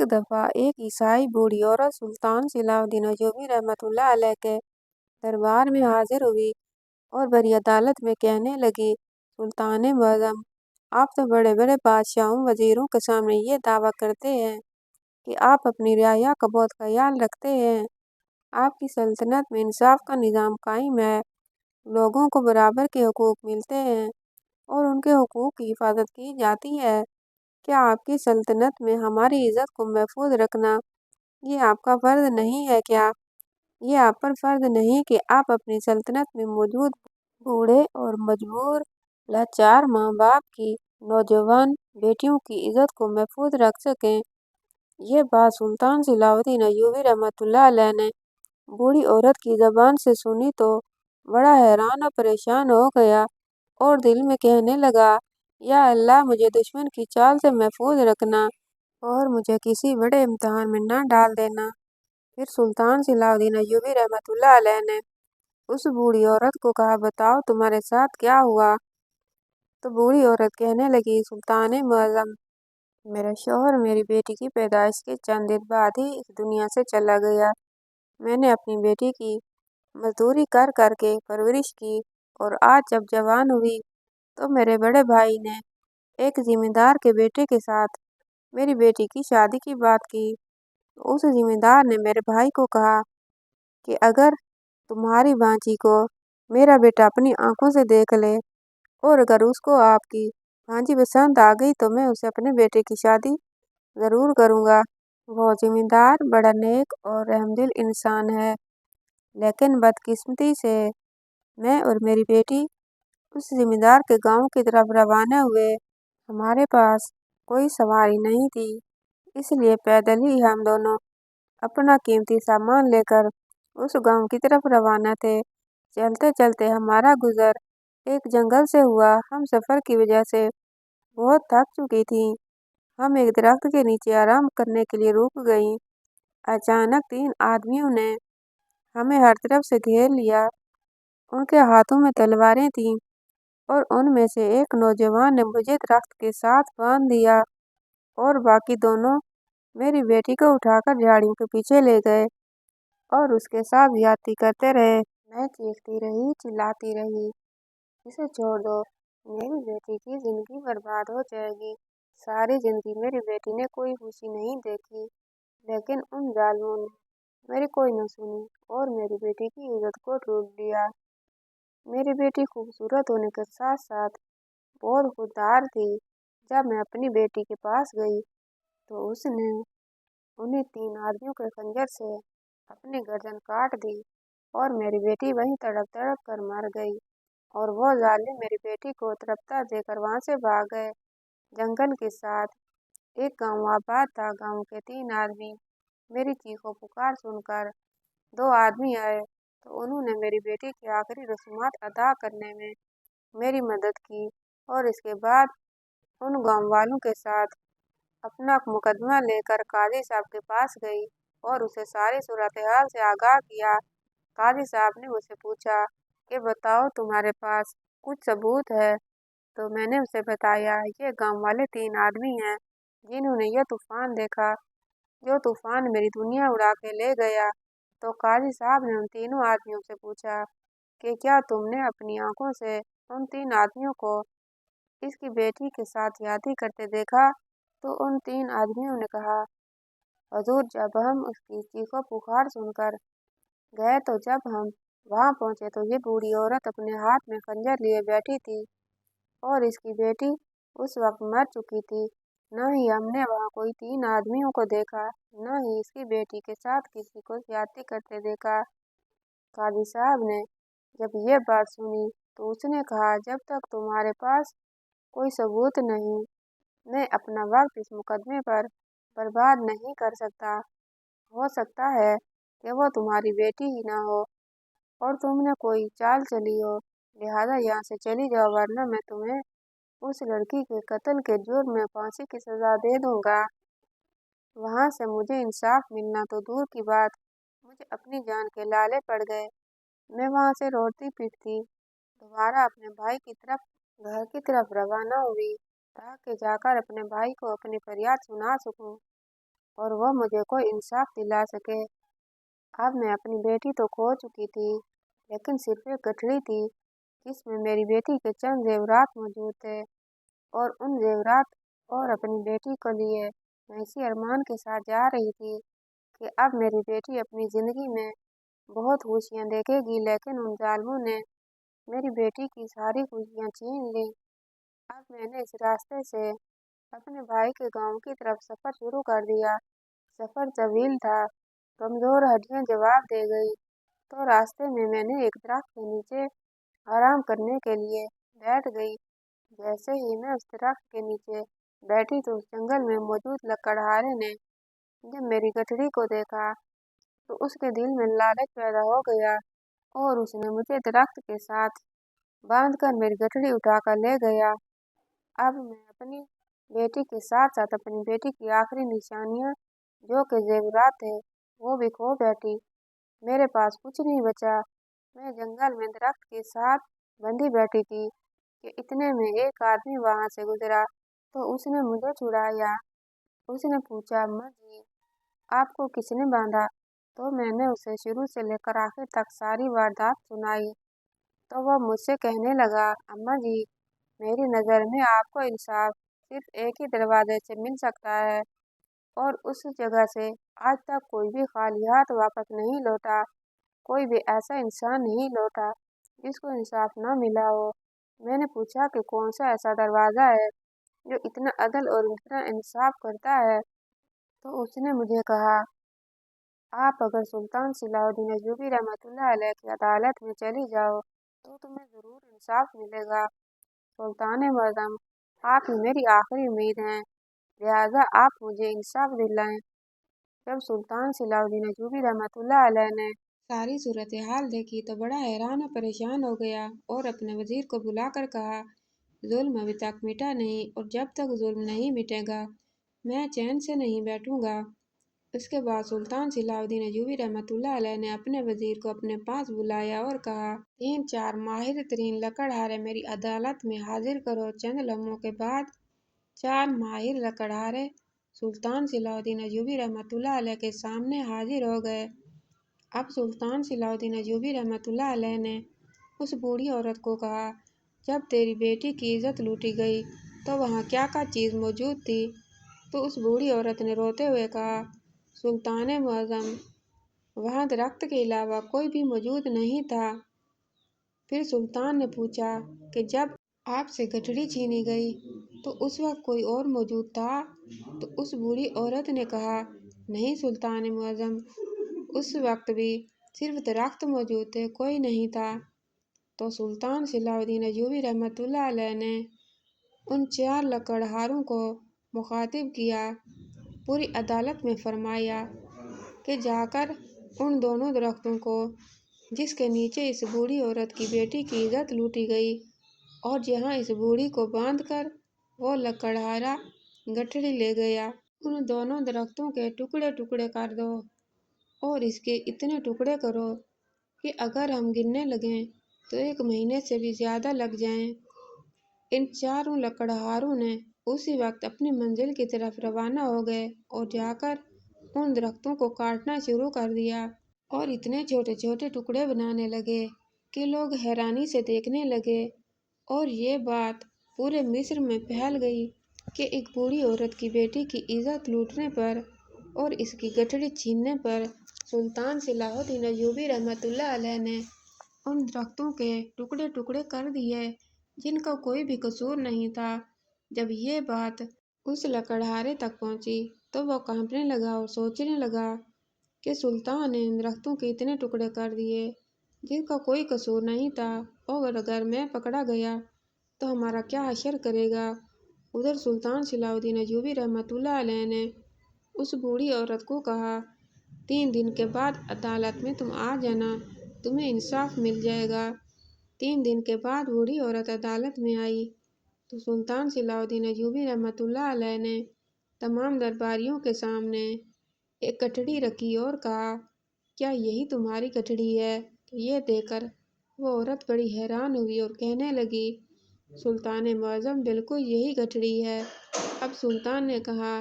दफ़ा एक ईसाई बूढ़ी औरत सुल्तान सलाउद्दीन अय्यूबी रहमतुल्लाह अलैह के दरबार में हाजिर हुई और बड़ी अदालत में कहने लगी, सुल्तान मुअज़्ज़म, आप तो बड़े बड़े बादशाहों वजीरों के सामने ये दावा करते हैं कि आप अपनी रियाया का बहुत ख्याल रखते हैं। आपकी सल्तनत में इंसाफ का निज़ाम कायम है, लोगों को बराबर के हुकूक मिलते हैं और उनके हुकूक की हिफाजत की जाती है। क्या आपकी सल्तनत में हमारी इज़्ज़त को महफूज रखना ये आपका फ़र्ज़ नहीं है क्या? ये आप पर फ़र्ज़ नहीं कि आप अपनी सल्तनत में मौजूद बूढ़े और मजबूर लाचार माँ बाप की नौजवान बेटियों की इज़्ज़त को महफूज रख सकें। ये बात सुल्तान सलाउद्दीन अय्यूबी रहमतुल्लाह अलैह ने बूढ़ी औरत की ज़बान से सुनी तो बड़ा हैरान और परेशान हो गया और दिल में कहने लगा, या अल्लाह, मुझे दुश्मन की चाल से महफूज रखना और मुझे किसी बड़े इम्तिहान में न डाल देना। फिर सुल्तान सलाउद्दीन अय्यूबी रहमतुल्लाह अलैह ने उस बूढ़ी औरत को कहा, बताओ तुम्हारे साथ क्या हुआ? तो बूढ़ी औरत कहने लगी, सुल्तान मुअज़्ज़म, मेरा शौहर मेरी बेटी की पैदाइश के चंद दिन बाद ही इस दुनिया से चला गया। मैंने अपनी बेटी की मजदूरी कर कर के परवरिश की और आज जब जवान हुई तो मेरे बड़े भाई ने एक जिम्मेदार के बेटे के साथ मेरी बेटी की शादी की बात की। उस जिम्मेदार ने मेरे भाई को कहा कि अगर तुम्हारी भांजी को मेरा बेटा अपनी आंखों से देख ले और अगर उसको आपकी भांजी पसंद आ गई तो मैं उसे अपने बेटे की शादी ज़रूर करूँगा। वो जिम्मेदार बड़ा नेक और रहमदिल इंसान है, लेकिन बदकिस्मती से मैं और मेरी बेटी उस जिम्मेदार के गांव की तरफ रवाना हुए। हमारे पास कोई सवारी नहीं थी, इसलिए पैदल ही हम दोनों अपना कीमती सामान लेकर उस गांव की तरफ रवाना थे। चलते चलते हमारा गुजर एक जंगल से हुआ। हम सफ़र की वजह से बहुत थक चुकी थी। हम एक दरख्त के नीचे आराम करने के लिए रुक गईं। अचानक 3 आदमियों ने हमें हर तरफ से घेर लिया। उनके हाथों में तलवारें थीं और उनमें से एक नौजवान ने मुझे दरख्त के साथ बांध दिया और बाकी दोनों मेरी बेटी को उठाकर झाड़ियों के पीछे ले गए और उसके साथ ज्यादती करते रहे। मैं चीखती रही, चिल्लाती रही, इसे छोड़ दो, मेरी बेटी की जिंदगी बर्बाद हो जाएगी। सारी जिंदगी मेरी बेटी ने कोई खुशी नहीं देखी, लेकिन उन जालिमों ने मेरी कोई न सुनी और मेरी बेटी की इज्जत को लूट लिया। मेरी बेटी खूबसूरत होने के साथ साथ बहुत खुददार थी। जब मैं अपनी बेटी के पास गई तो उसने उन्हीं 3 आदमियों के खंजर से अपनी गर्दन काट दी और मेरी बेटी वहीं तड़प तड़प कर मर गई और वो जालिम मेरी बेटी को तड़पता देकर वहां से भाग गए। जंगल के साथ एक गांव आबाद था। गांव के 3 आदमी मेरी चीखों पुकार सुनकर 2 आदमी आए तो उन्होंने मेरी बेटी की आखिरी रस्मात अदा करने में मेरी मदद की और इसके बाद उन गांव वालों के साथ अपना मुकदमा लेकर काजी साहब के पास गई और उसे सारी सूरत हाल से आगाह किया। काजी साहब ने मुझसे पूछा कि बताओ तुम्हारे पास कुछ सबूत है? तो मैंने उसे बताया, ये गांव वाले 3 आदमी हैं जिन्होंने यह तूफान देखा, जो तूफान मेरी दुनिया उड़ा के ले गया। तो काजी साहब ने उन तीनों आदमियों से पूछा कि क्या तुमने अपनी आंखों से उन 3 आदमियों को इसकी बेटी के साथ ज्यादती करते देखा? तो उन 3 आदमियों ने कहा, हजूर, जब हम उसकी चीखों पुकार सुनकर गए तो जब हम वहां पहुंचे तो ये बूढ़ी औरत अपने हाथ में खंजर लिए बैठी थी और इसकी बेटी उस वक्त मर चुकी थी। न ही हमने वहां कोई 3 आदमियों को देखा, न ही इसकी बेटी के साथ किसी को ज्यादती करते देखा। काजी साहब ने जब ये बात सुनी तो उसने कहा, जब तक तुम्हारे पास कोई सबूत नहीं, मैं अपना वक्त इस मुकदमे पर बर्बाद नहीं कर सकता। हो सकता है कि वो तुम्हारी बेटी ही ना हो और तुमने कोई चाल चली हो, लिहाजा यहाँ से चली जाओ, वरना मैं तुम्हें उस लड़की के कत्ल के जुर्म में फांसी की सजा दे दूंगा। वहां से मुझे इंसाफ मिलना तो दूर की बात, मुझे अपनी जान के लाले पड़ गए। मैं वहां से रोती पीटती दोबारा अपने भाई की तरफ घर की तरफ रवाना हुई ताकि जाकर अपने भाई को अपनी फरियाद सुना सकूं। और वो मुझे कोई इंसाफ दिला सके। अब मैं अपनी बेटी तो खो चुकी थी, लेकिन सिर्फ एक गठरी थी जिसमें मेरी बेटी के चंद जेवरात मौजूद थे। और उन जेवरात और अपनी बेटी को लिए मैं इसी अरमान के साथ जा रही थी कि अब मेरी बेटी अपनी ज़िंदगी में बहुत खुशियाँ देखेगी, लेकिन उन जालिमों ने मेरी बेटी की सारी खुशियाँ छीन ली। अब मैंने इस रास्ते से अपने भाई के गांव की तरफ सफ़र शुरू कर दिया। सफ़र तवील था, कमज़ोर हड्डियां जवाब दे गई। तो रास्ते में मैंने एक दरख्त के नीचे आराम करने के लिए बैठ गई। जैसे ही मैं उस दरख्त के नीचे बैठी तो उस जंगल में मौजूद लकड़हारे ने जब मेरी गठरी को देखा तो उसके दिल में लालच पैदा हो गया और उसने मुझे दरख्त के साथ बांधकर मेरी गठरी उठाकर ले गया। अब मैं अपनी बेटी के साथ साथ अपनी बेटी की आखिरी निशानियां जो कि जेवरात थे वो भी खो बैठी। मेरे पास कुछ नहीं बचा। मैं जंगल में दरख्त के साथ बंधी बैठी थी कि इतने में एक आदमी वहां से गुजरा तो उसने मुझे छुड़ाया। उसने पूछा, अम्मा जी, आपको किसने बांधा? तो मैंने उसे शुरू से लेकर आखिर तक सारी वारदात सुनाई। तो वह मुझसे कहने लगा, अम्मा जी, मेरी नज़र में आपको इंसाफ सिर्फ एक ही दरवाजे से मिल सकता है और उस जगह से आज तक कोई भी खाली हाथ वापस नहीं लौटा। कोई भी ऐसा इंसान नहीं लौटा जिसको इंसाफ न मिला हो। मैंने पूछा कि कौन सा ऐसा दरवाज़ा है जो इतना अदल और इतना इंसाफ करता है। तो उसने मुझे कहा, आप अगर सुल्तान सलाहुद्दीन अय्यूबी रहमतुल्लाह अलैह की अदालत में चली जाओ तो तुम्हें ज़रूर इंसाफ मिलेगा। सुल्तान मअज़म, आप ही मेरी आखिरी उम्मीद हैं, लिहाजा आप मुझे इंसाफ दिलाएं। जब सुल्तान सलाहुद्दीन अय्यूबी रहमतुल्लाह अलैह ने सारी सूरत हाल देखी तो बड़ा हैरान और परेशान हो गया और अपने वजीर को बुलाकर कहा, जुल्म अभी तक मिटा नहीं और जब तक जुल्म नहीं मिटेगा मैं चैन से नहीं बैठूंगा। उसके बाद सुल्तान सलाहुद्दीन अय्यूबी रहमतुल्लाह अलैह ने अपने वजीर को अपने पास बुलाया और कहा, 3-4 माहिर तरीन लकड़हारे मेरी अदालत में हाजिर करो। चंद लम्हों के बाद 4 माहिर लकड़हारे सुल्तान सलाहुद्दीन अय्यूबी रहमतुल्लाह अलैह के सामने हाजिर हो गए। अब सुल्तान सलाहुद्दीन अय्यूबी रहमतुल्लाह अलैह ने उस बूढ़ी औरत को कहा, जब तेरी बेटी की इज्जत लूटी गई तो वहाँ क्या क्या चीज़ मौजूद थी? तो उस बूढ़ी औरत ने रोते हुए कहा, सुल्तान मुअज़्ज़म, वहाँ दरख्त के अलावा कोई भी मौजूद नहीं था। फिर सुल्तान ने पूछा कि जब आपसे गठरी छीनी गई तो उस वक्त कोई और मौजूद था? तो उस बूढ़ी औरत ने कहा, नहीं सुल्तान मुअज़्ज़म, उस वक्त भी सिर्फ दरख्त मौजूद थे, कोई नहीं था। तो सुल्तान सलाहुद्दीन अय्यूबी रहमतुल्लाह अलैह ने उन 4 लकड़हारों को मुखातिब किया, पूरी अदालत में फरमाया कि जाकर उन दोनों दरख्तों को जिसके नीचे इस बूढ़ी औरत की बेटी की इज्जत लूटी गई और जहाँ इस बूढ़ी को बांधकर वो लकड़हारा गठरी ले गया, उन दोनों दरख्तों के टुकड़े टुकड़े कर दो और इसके इतने टुकड़े करो कि अगर हम गिनने लगें तो 1 महीने से भी ज़्यादा लग जाएं। इन चारों लकड़हारों ने उसी वक्त अपनी मंजिल की तरफ रवाना हो गए और जाकर उन दरख्तों को काटना शुरू कर दिया और इतने छोटे छोटे टुकड़े बनाने लगे कि लोग हैरानी से देखने लगे। और ये बात पूरे मिस्र में फैल गई कि एक बूढ़ी औरत की बेटी की इज्जत लूटने पर और इसकी गठरी छीनने पर सुल्तान सलाहुद्दीन अय्यूबी रहमतुल्लाह अलैह ने उन दरख्तों के टुकड़े टुकड़े कर दिए जिनका कोई भी कसूर नहीं था। जब ये बात उस लकड़हारे तक पहुंची तो वह कांपने लगा और सोचने लगा कि सुल्तान ने इन दरख्तों के इतने टुकड़े कर दिए जिनका कोई कसूर नहीं था, और अगर मैं पकड़ा गया तो हमारा क्या हशर करेगा। उधर सुल्तान सलाहुद्दीन अय्यूबी रहमतुल्लाह अलैह ने उस बूढ़ी औरत को कहा, 3 दिन के बाद अदालत में तुम आ जाना, तुम्हें इंसाफ मिल जाएगा। 3 दिन के बाद बूढ़ी औरत अदालत में आई तो सुल्तान सलाहुद्दीन अय्यूबी रहमतुल्लाह अलैह ने तमाम दरबारियों के सामने एक गठड़ी रखी और कहा, क्या यही तुम्हारी गठड़ी है? तो ये देखकर वो औरत बड़ी हैरान हुई और कहने लगी, सुल्तान मुअज़्ज़म, बिल्कुल यही गठड़ी है। अब सुल्तान ने कहा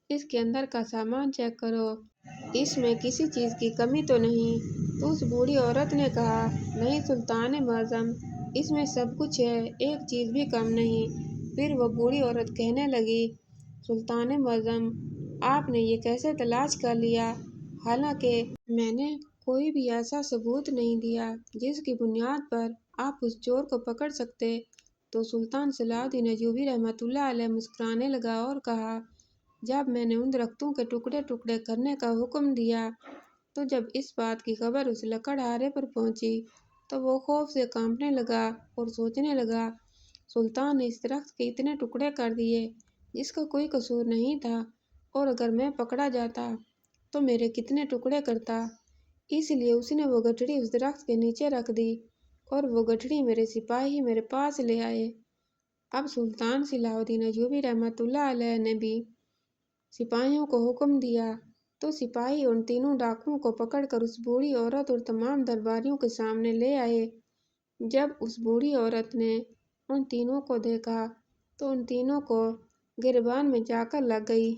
اس کے اندر کا سامان چیک کرو، اس میں کسی چیز کی کمی تو نہیں؟ تو اس بوڑھی عورت نے کہا، نہیں سلطان معظم، اس میں سب کچھ ہے، ایک چیز بھی کم نہیں۔ پھر وہ بوڑھی عورت کہنے لگی، سلطان معظم، آپ نے یہ کیسے تلاش کر لیا؟ حالانکہ میں نے کوئی بھی ایسا ثبوت نہیں دیا جس کی بنیاد پر آپ اس چور کو پکڑ سکتے۔ تو سلطان صلاح الدین ایوبی رحمۃ اللہ علیہ مسکرانے لگا اور کہا، جب میں نے ان درختوں کے ٹکڑے ٹکڑے کرنے کا حکم دیا تو جب اس بات کی خبر اس لکڑہارے پر پہنچی تو وہ خوف سے کانپنے لگا اور سوچنے لگا، سلطان نے اس درخت کے اتنے ٹکڑے کر دیے جس کا کوئی قصور نہیں تھا، اور اگر میں پکڑا جاتا تو میرے کتنے ٹکڑے کرتا۔ اس لیے اس نے وہ گٹھڑی اس درخت کے نیچے رکھ دی اور وہ گٹھڑی میرے سپاہی میرے پاس لے آئے۔ اب سلطان صلاح الدین ایوبی رحمۃ اللہ علیہ نے بھی سپاہیوں کو حکم دیا تو سپاہی ان تینوں ڈاکوؤں کو پکڑ کر اس بوڑھی عورت اور تمام درباریوں کے سامنے لے آئے۔ جب اس بوڑھی عورت نے ان تینوں کو دیکھا تو ان تینوں کو گریبان میں جا کر لگ گئی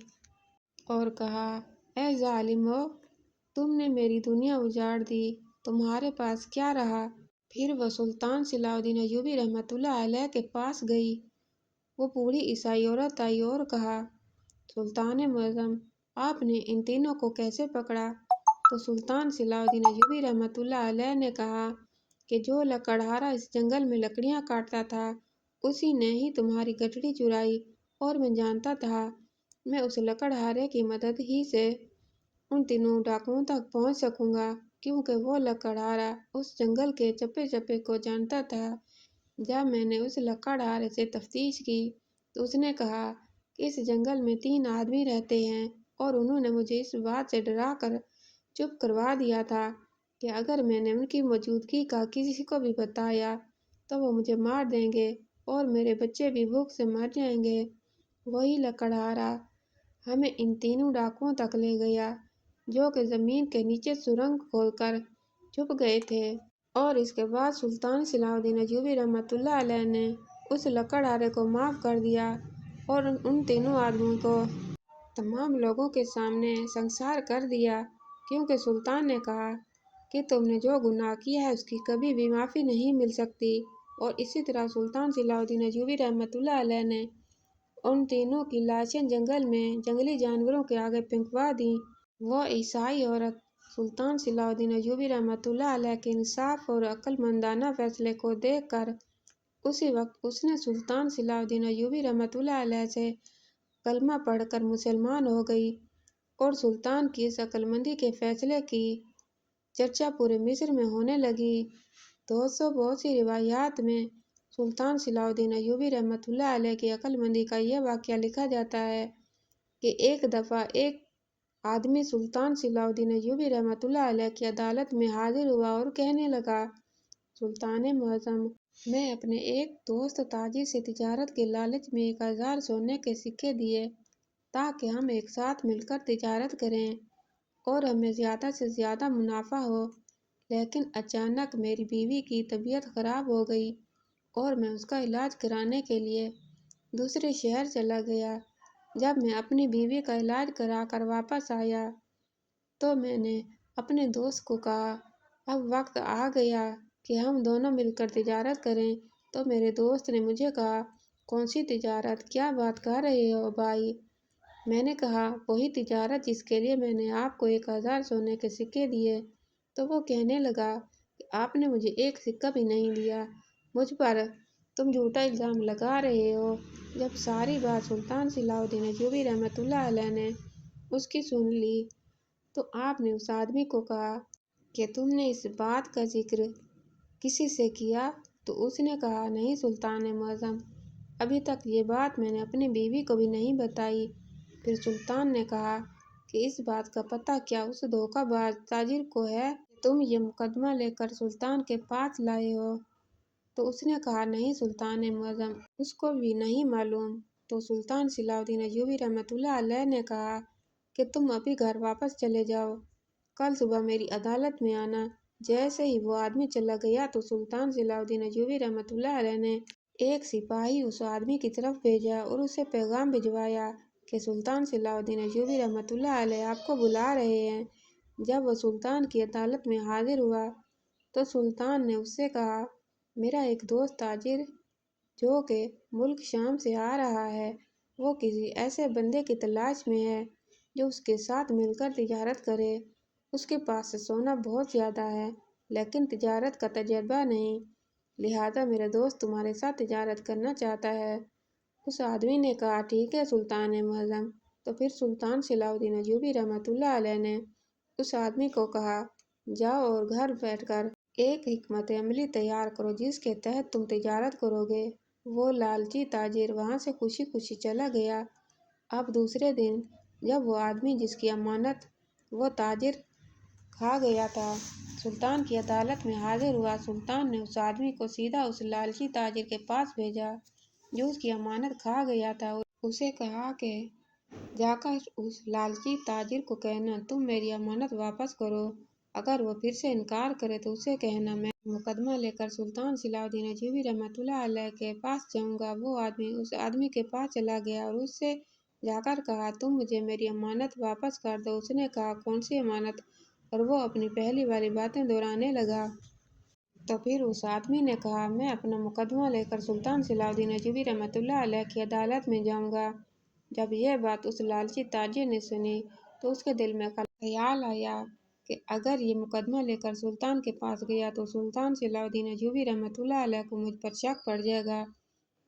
اور کہا، اے ظالمو، تم نے میری دنیا اجاڑ دی، تمہارے پاس کیا رہا؟ پھر وہ سلطان صلاح الدین ایوبی رحمۃ اللہ علیہ کے پاس گئی۔ وہ بوڑھی عیسائی عورت آئی اور کہا، سلطان معظم، آپ نے ان تینوں کو کیسے پکڑا؟ تو سلطان صلاح الدین ایوبی رحمۃ اللہ علیہ نے کہا کہ جو لکڑہارا اس جنگل میں لکڑیاں کاٹتا تھا اسی نے ہی تمہاری گٹھڑی چرائی، اور میں جانتا تھا میں اس لکڑہارے کی مدد ہی سے ان تینوں ڈاکوؤں تک پہنچ سکوں گا، کیونکہ وہ لکڑہارا اس جنگل کے چپے چپے کو جانتا تھا۔ جب میں نے اس لکڑہارے سے تفتیش کی تو اس نے کہا کہ اس جنگل میں 3 آدمی رہتے ہیں، اور انہوں نے مجھے اس بات سے ڈرا کر چپ کروا دیا تھا کہ اگر میں نے ان کی موجودگی کا کسی کو بھی بتایا تو وہ مجھے مار دیں گے اور میرے بچے بھی بھوک سے مر جائیں گے۔ وہی لکڑہارا ہمیں ان تینوں ڈاکوؤں تک لے گیا جو کہ زمین کے نیچے سرنگ کھود کر چھپ گئے تھے۔ اور اس کے بعد سلطان صلاح الدین ایوبی رحمۃ اللہ علیہ نے اس لکڑہارے کو معاف کر دیا اور ان تینوں آدمیوں کو تمام لوگوں کے سامنے سنسار کر دیا، کیونکہ سلطان نے کہا کہ تم نے جو گناہ کیا ہے اس کی کبھی بھی معافی نہیں مل سکتی۔ اور اسی طرح سلطان صلاح الدین ایوبی رحمۃ اللہ علیہ نے ان تینوں کی لاشیں جنگل میں جنگلی جانوروں کے آگے پھینکوا دیں۔ وہ عیسائی عورت سلطان صلاح الدین ایوبی رحمۃ اللہ علیہ کے انصاف اور عقل مندانہ فیصلے کو دیکھ کر اسی وقت اس نے سلطان صلاح الدین ایوبی رحمۃ اللہ علیہ سے کلمہ پڑھ کر مسلمان ہو گئی، اور سلطان کی اس عقل مندی کے فیصلے کی چرچا پورے مصر میں ہونے لگی۔ دوستو، بہت سی روایات میں سلطان صلاح الدین ایوبی رحمۃ اللہ علیہ کی عقل مندی کا یہ واقعہ لکھا جاتا ہے کہ ایک دفعہ ایک آدمی سلطان صلاح الدین ایوبی رحمۃ اللہ علیہ کی عدالت میں حاضر ہوا اور کہنے لگا، سلطان معظم، میں اپنے ایک دوست تاجر سے تجارت کے لالچ میں 1000 سونے کے سکے دیے تاکہ ہم ایک ساتھ مل کر تجارت کریں اور ہمیں زیادہ سے زیادہ منافع ہو، لیکن اچانک میری بیوی کی طبیعت خراب ہو گئی اور میں اس کا علاج کرانے کے لیے دوسرے شہر چلا گیا۔ جب میں اپنی بیوی کا علاج کرا کر واپس آیا تو میں نے اپنے دوست کو کہا، اب وقت آ گیا کہ ہم دونوں مل کر تجارت کریں۔ تو میرے دوست نے مجھے کہا، کون سی تجارت؟ کیا بات کر رہے ہو بھائی؟ میں نے کہا، وہی تجارت جس کے لیے میں نے آپ کو 1000 سونے کے سکے دیے۔ تو وہ کہنے لگا کہ آپ نے مجھے ایک سکہ بھی نہیں دیا، مجھ پر تم جھوٹا الزام لگا رہے ہو۔ جب ساری بات سلطان صلاح الدین ایوبی رحمۃ اللہ علیہ نے اس کی سن لی تو آپ نے اس آدمی کو کہا کہ تم نے اس بات کا ذکر کسی سے کیا؟ تو اس نے کہا، نہیں سلطان معظم، ابھی تک یہ بات میں نے اپنی بیوی کو بھی نہیں بتائی۔ پھر سلطان نے کہا کہ اس بات کا پتہ کیا اس دھوکہ باز تاجر کو ہے کہ تم یہ مقدمہ لے کر سلطان کے پاس لائے ہو؟ تو اس نے کہا، نہیں سلطان معظم، اس کو بھی نہیں معلوم۔ تو سلطان صلاح الدین ایوبی رحمۃ اللہ علیہ نے کہا کہ تم ابھی گھر واپس چلے جاؤ، کل صبح میری عدالت میں آنا۔ جیسے ہی وہ آدمی چلا گیا تو سلطان صلاح الدین ایوبی رحمۃ اللہ علیہ نے ایک سپاہی اس آدمی کی طرف بھیجا اور اسے پیغام بھجوایا کہ سلطان صلاح الدین ایوبی رحمۃ اللہ علیہ آپ کو بلا رہے ہیں۔ جب وہ سلطان کی عدالت میں حاضر ہوا تو سلطان نے اس سے کہا، میرا ایک دوست تاجر جو کہ ملک شام سے آ رہا ہے، وہ کسی ایسے بندے کی تلاش میں ہے جو اس کے ساتھ مل کر تجارت کرے۔ اس کے پاس سونا بہت زیادہ ہے لیکن تجارت کا تجربہ نہیں، لہٰذا میرا دوست تمہارے ساتھ تجارت کرنا چاہتا ہے۔ اس آدمی نے کہا، ٹھیک ہے سلطان معظم۔ تو پھر سلطان صلاح الدین ایوبی رحمۃ اللہ علیہ نے اس آدمی کو کہا، جاؤ اور گھر بیٹھ کر ایک حکمت عملی تیار کرو جس کے تحت تم تجارت کرو گے۔ وہ لالچی تاجر وہاں سے خوشی خوشی چلا گیا۔ اب دوسرے دن جب وہ آدمی جس کی امانت وہ تاجر کھا گیا تھا سلطان کی عدالت میں حاضر ہوا، سلطان نے اس آدمی کو سیدھا اس لالچی تاجر کے پاس بھیجا جو اس کی امانت کھا گیا تھا۔ اسے کہا کہ جا کر اس لالچی تاجر کو کہنا، تم میری امانت واپس کرو۔ اگر وہ پھر سے انکار کرے تو اسے کہنا، میں مقدمہ لے کر سلطان صلاح الدین ایوبی رحمۃ اللہ علیہ کے پاس جاؤں گا۔ وہ آدمی اس آدمی کے پاس چلا گیا اور اس سے جا کر کہا، تم مجھے میری امانت واپس کر دو۔ اس نے کہا، کون سی امانت؟ اور وہ اپنی پہلی والی باتیں دہرانے لگا۔ تو پھر اس آدمی نے کہا، میں اپنا مقدمہ لے کر سلطان صلاح الدین ایوبی رحمۃ اللہ علیہ کی عدالت میں جاؤں گا۔ جب یہ بات اس لالچی تاجر نے سنی تو اس کے دل میں خیال آیا کہ اگر یہ مقدمہ لے کر سلطان کے پاس گیا تو سلطان صلاح الدین ایوبی رحمۃ اللہ علیہ کو مجھ پر شک پڑ جائے گا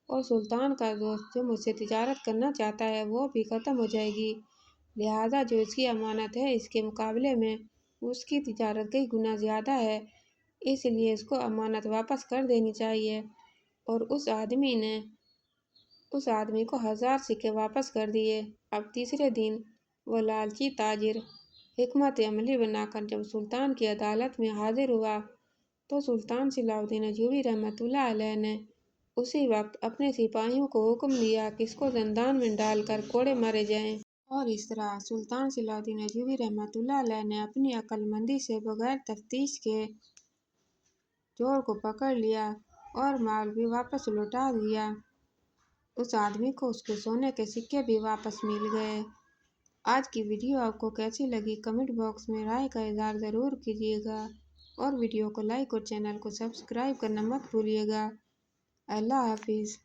اور سلطان کا دوست جو مجھ سے تجارت کرنا چاہتا ہے وہ بھی ختم ہو جائے گی، لہٰذا جو اس کی امانت ہے اس کے مقابلے میں اس کی تجارت کئی گنا زیادہ ہے، اس لیے اس کو امانت واپس کر دینی چاہیے۔ اور اس آدمی کو 1000 سکے واپس کر دیے۔ اب تیسرے دن وہ لالچی تاجر حکمت عملی بنا کر جب سلطان کی عدالت میں حاضر ہوا تو سلطان صلاح الدین ایوبی رحمۃ اللہ علیہ نے اسی وقت اپنے سپاہیوں کو حکم دیا کہ اس کو زندان میں ڈال کر کوڑے مارے جائیں۔ اور اس طرح سلطان صلاح الدین ایوبی رحمۃ اللہ علیہ نے اپنی عقل مندی سے بغیر تفتیش کے چور کو پکڑ لیا اور مال بھی واپس لوٹا دیا۔ اس آدمی کو اس کے سونے کے سکے بھی واپس مل گئے۔ آج کی ویڈیو آپ کو کیسی لگی کمنٹ باکس میں رائے کا اظہار ضرور کیجیے گا اور ویڈیو کو لائک اور چینل کو سبسکرائب کرنا مت بھولیے گا۔ اللہ حافظ۔